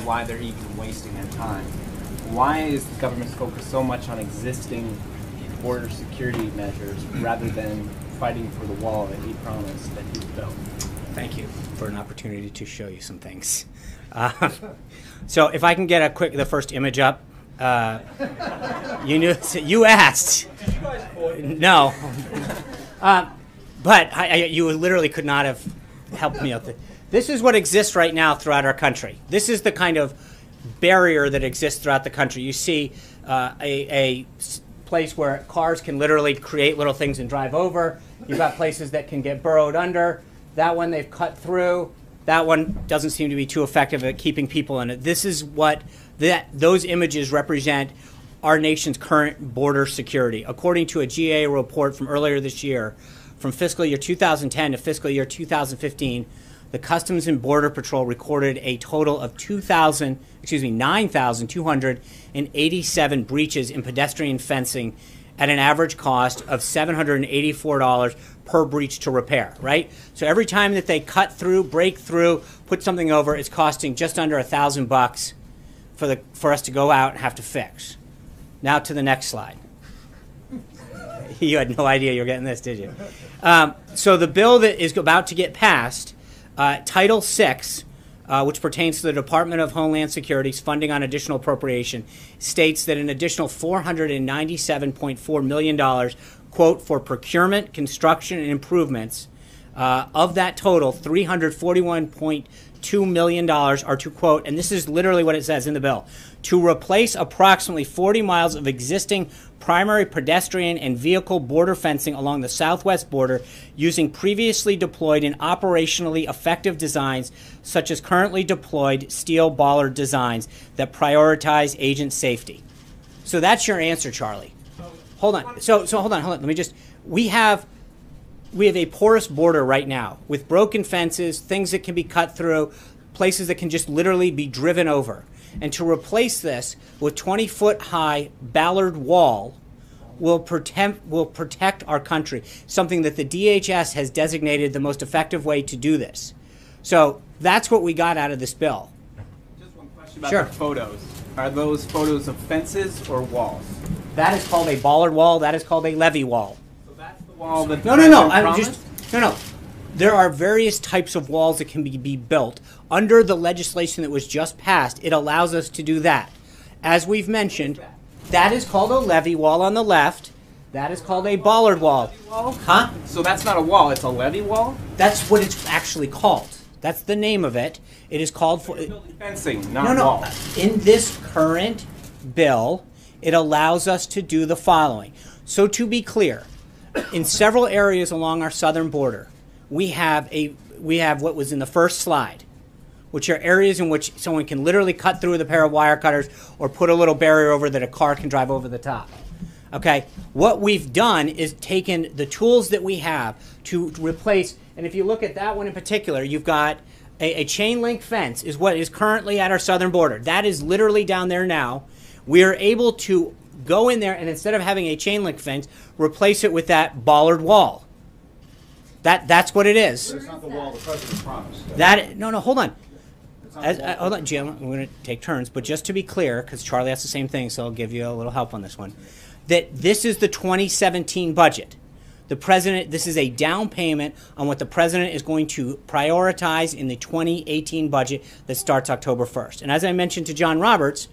why they're even wasting their time. Why is the government focused so much on existing border security measures rather than fighting for the wall that he promised that he built? Thank you for an opportunity to show you some things. So if I can get the first image up. You asked. Did you guys avoid? No. But you literally could not have helped me out. This is what exists right now throughout our country. This is the kind of barrier that exists throughout the country. You see a place where cars can literally create little things and drive over. You've got places that can get burrowed under. That one they've cut through. That one doesn't seem to be too effective at keeping people in it. This is what those images represent our nation's current border security. According to a GA report from earlier this year, from fiscal year 2010 to fiscal year 2015, the Customs and Border Patrol recorded a total of 9,287 breaches in pedestrian fencing at an average cost of $784 per breach to repair, right? So every time that they cut through, break through, put something over, it's costing just under $1,000 for us to go out and have to fix. Now to the next slide. You had no idea you were getting this, did you? So the bill that is about to get passed, Title VI, which pertains to the Department of Homeland Security's funding on additional appropriation, states that an additional $497.4 million, quote, for procurement, construction, and improvements. Of that total, $341.2 million are to, quote, and this is literally what it says in the bill, to replace approximately 40 miles of existing primary pedestrian and vehicle border fencing along the southwest border using previously deployed and operationally effective designs such as currently deployed steel bollard designs that prioritize agent safety. So that's your answer, Charlie. Hold on. So hold on. Let me just, we have a porous border right now with broken fences, things that can be cut through, places that can just literally be driven over. And to replace this with 20-foot high Ballard wall will protect our country, something that the DHS has designated the most effective way to do this. So that's what we got out of this bill. Just one question about the photos. Are those photos of fences or walls? That is called a Ballard wall. That is called a levee wall. So that's the wall that No. There are various types of walls that can be built. Under the legislation that was just passed, it allows us to do that. As we've mentioned, that is called a levee wall on the left. That is called a Ballard wall. Huh? So that's not a wall, it's a levee wall? That's what it's actually called. That's the name of it. It is called for fencing, not wall. In this current bill, it allows us to do the following. So to be clear, in several areas along our southern border, we have what was in the first slide, which are areas in which someone can literally cut through with a pair of wire cutters or put a little barrier over that a car can drive over the top. Okay, what we've done is taken the tools that we have to replace, and if you look at that one in particular, you've got a chain link fence is what is currently at our southern border. That is literally down there now. We are able to go in there and instead of having a chain link fence, replace it with that Ballard wall. That's what it is. But it's not the wall the president promised. Hold on. Hold on, Jim. We're going to take turns. But just to be clear, because Charlie asked the same thing, so I'll give you a little help on this one, that this is the 2017 budget. The president, this is a down payment on what the president is going to prioritize in the 2018 budget that starts October 1st. And as I mentioned to John Roberts,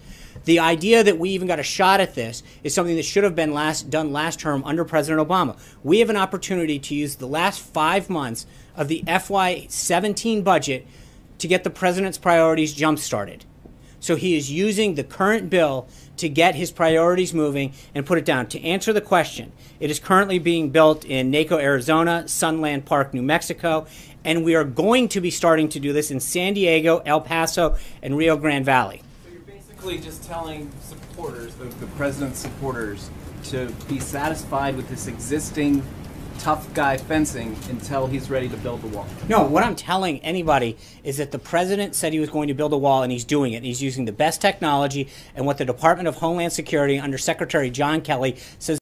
the idea that we even got a shot at this is something that should have been done last term under President Obama. We have an opportunity to use the last 5 months of the FY17 budget to get the president's priorities jump-started. So he is using the current bill to get his priorities moving and put it down. To answer the question, it is currently being built in Naco, Arizona, Sunland Park, New Mexico, and we are going to be starting to do this in San Diego, El Paso, and Rio Grande Valley. Just telling supporters, the president's supporters, to be satisfied with this existing tough guy fencing until he's ready to build the wall. No, what I'm telling anybody is that the president said he was going to build a wall, and he's doing it. He's using the best technology, and what the Department of Homeland Security under Secretary John Kelly says